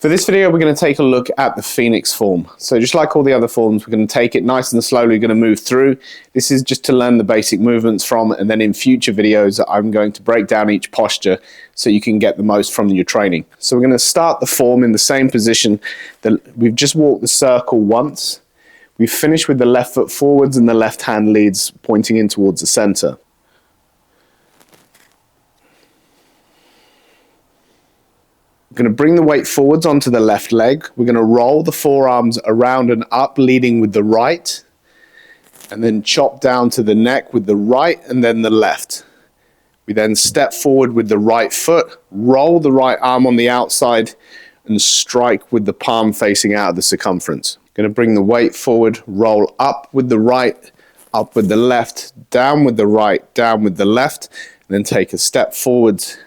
For this video, we're going to take a look at the Phoenix form. So just like all the other forms, we're going to take it nice and slowly, going to move through. This is just to learn the basic movements from, and then in future videos, I'm going to break down each posture so you can get the most from your training. So we're going to start the form in the same position that we've just walked the circle once. We've finished with the left foot forwards and the left hand leads pointing in towards the center. We're going to bring the weight forwards onto the left leg. We're going to roll the forearms around and up, leading with the right, and then chop down to the neck with the right and then the left. We then step forward with the right foot, roll the right arm on the outside, and strike with the palm facing out of the circumference. Going to bring the weight forward, roll up with the right, up with the left, down with the right, down with the left, and then take a step forwards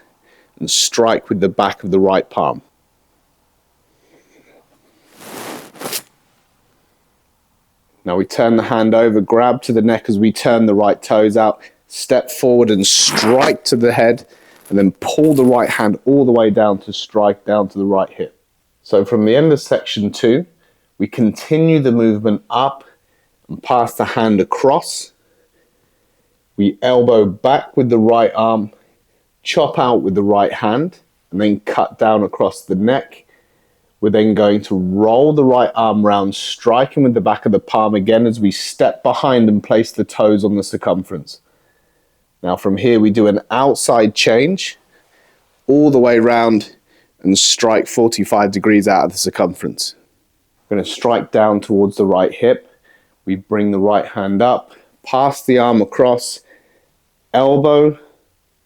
and strike with the back of the right palm. Now we turn the hand over, grab to the neck as we turn the right toes out, step forward and strike to the head, and then pull the right hand all the way down to strike down to the right hip. So from the end of section 2, we continue the movement up and pass the hand across. We elbow back with the right arm, chop out with the right hand, and then cut down across the neck. We're then going to roll the right arm round, striking with the back of the palm again as we step behind and place the toes on the circumference. Now from here we do an outside change all the way round and strike 45 degrees out of the circumference. We're going to strike down towards the right hip. We bring the right hand up, pass the arm across, elbow,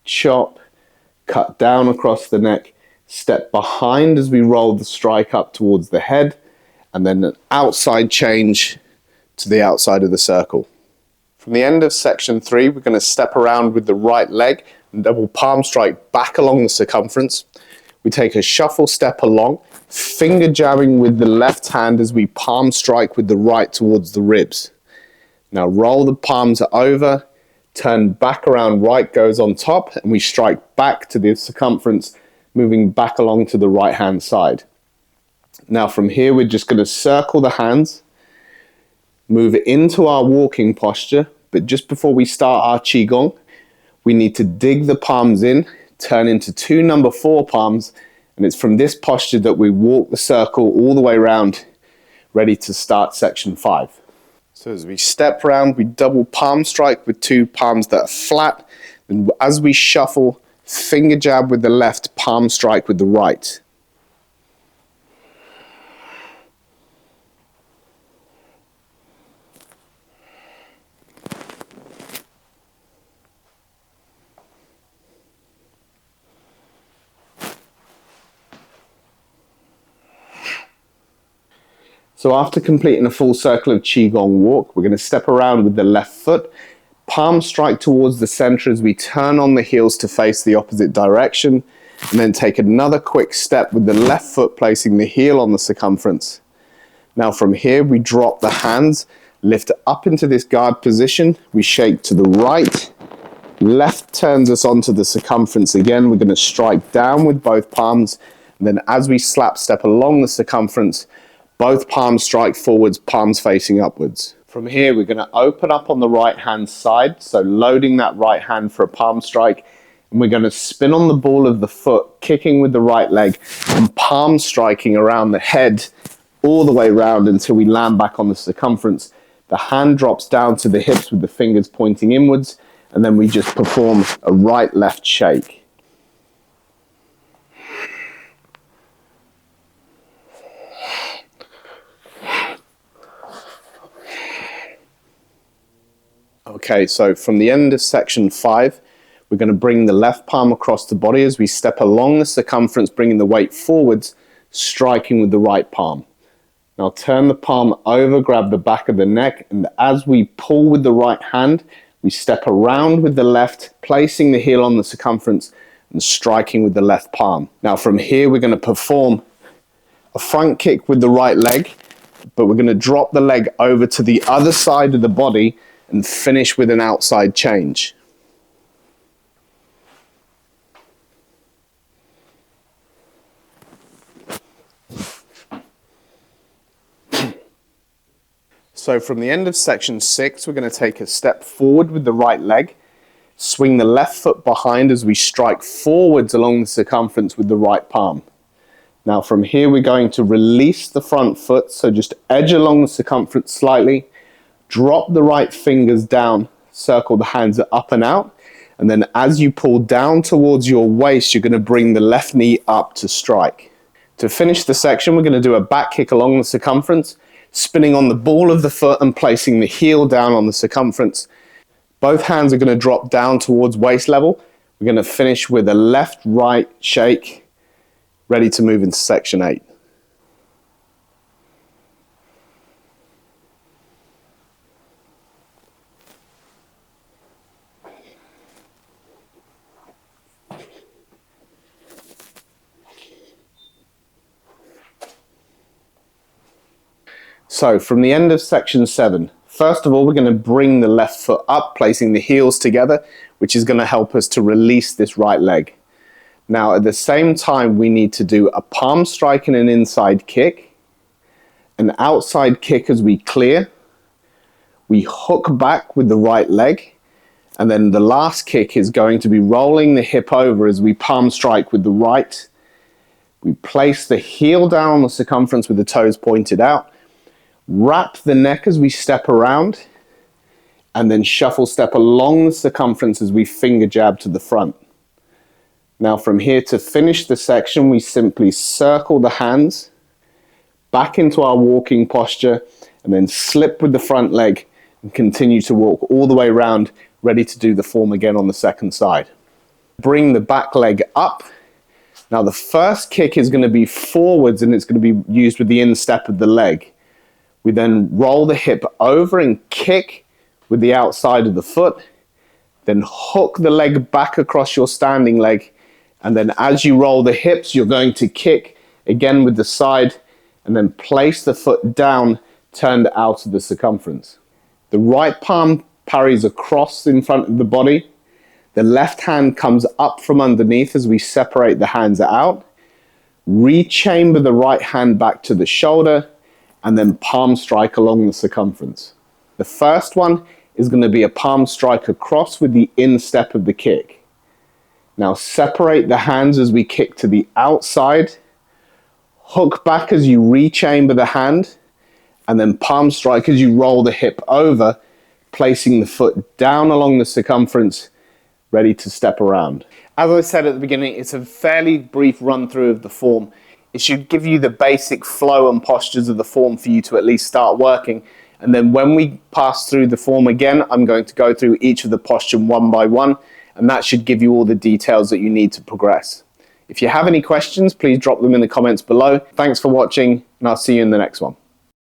chop, cut down across the neck, step behind as we roll the strike up towards the head, and then an outside change to the outside of the circle. From the end of section 3, we're going to step around with the right leg and double palm strike back along the circumference. We take a shuffle step along, finger jabbing with the left hand as we palm strike with the right towards the ribs. Now roll the palms over, turn back around, right goes on top, and we strike back to the circumference, moving back along to the right hand side. Now from here we're just going to circle the hands, move it into our walking posture, but just before we start our Qigong, we need to dig the palms in, turn into 2 number 4 palms, and it's from this posture that we walk the circle all the way around, ready to start section 5. So as we step around, we double palm strike with 2 palms that are flat. And as we shuffle, finger jab with the left, palm strike with the right. So after completing a full circle of Qigong walk, we're going to step around with the left foot, palm strike towards the center as we turn on the heels to face the opposite direction, and then take another quick step with the left foot placing the heel on the circumference. Now from here we drop the hands, lift up into this guard position, we shake to the right, left turns us onto the circumference again. We're going to strike down with both palms, and then as we slap step along the circumference, both palms strike forwards, palms facing upwards. From here, we're going to open up on the right hand side, so loading that right hand for a palm strike, and we're going to spin on the ball of the foot, kicking with the right leg, and palm striking around the head all the way around until we land back on the circumference. The hand drops down to the hips with the fingers pointing inwards, and then we just perform a right-left shake. Okay, so from the end of section 5, we're going to bring the left palm across the body as we step along the circumference, bringing the weight forwards, striking with the right palm. Now turn the palm over, grab the back of the neck, and as we pull with the right hand, we step around with the left, placing the heel on the circumference and striking with the left palm. Now from here, we're going to perform a front kick with the right leg, but we're going to drop the leg over to the other side of the body and finish with an outside change. So from the end of section 6, we're going to take a step forward with the right leg, swing the left foot behind as we strike forwards along the circumference with the right palm. Now from here we're going to release the front foot, so just edge along the circumference slightly, drop the right fingers down, circle the hands up and out, and then as you pull down towards your waist, you're going to bring the left knee up to strike. To finish the section, we're going to do a back kick along the circumference, spinning on the ball of the foot and placing the heel down on the circumference. Both hands are going to drop down towards waist level. We're going to finish with a left-right shake, ready to move into section 8. So from the end of section 7, first of all, we're going to bring the left foot up, placing the heels together, which is going to help us to release this right leg. Now, at the same time, we need to do a palm strike and an inside kick, an outside kick as we clear, we hook back with the right leg, and then the last kick is going to be rolling the hip over as we palm strike with the right. We place the heel down on the circumference with the toes pointed out, wrap the neck as we step around, and then shuffle step along the circumference as we finger jab to the front. Now from here, to finish the section, we simply circle the hands back into our walking posture and then slip with the front leg and continue to walk all the way around, ready to do the form again on the second side. Bring the back leg up. Now the first kick is going to be forwards and it's going to be used with the instep of the leg. We then roll the hip over and kick with the outside of the foot, then hook the leg back across your standing leg, and then as you roll the hips, you're going to kick again with the side, and then place the foot down, turned out of the circumference. The right palm parries across in front of the body. The left hand comes up from underneath as we separate the hands out. Rechamber the right hand back to the shoulder, and then palm strike along the circumference. The first one is going to be a palm strike across with the instep of the kick. Now separate the hands as we kick to the outside, hook back as you rechamber the hand, and then palm strike as you roll the hip over, placing the foot down along the circumference, ready to step around. As I said at the beginning, it's a fairly brief run through of the form. It should give you the basic flow and postures of the form for you to at least start working. And then when we pass through the form again, I'm going to go through each of the postures one by one, and that should give you all the details that you need to progress. If you have any questions, please drop them in the comments below. Thanks for watching, and I'll see you in the next one.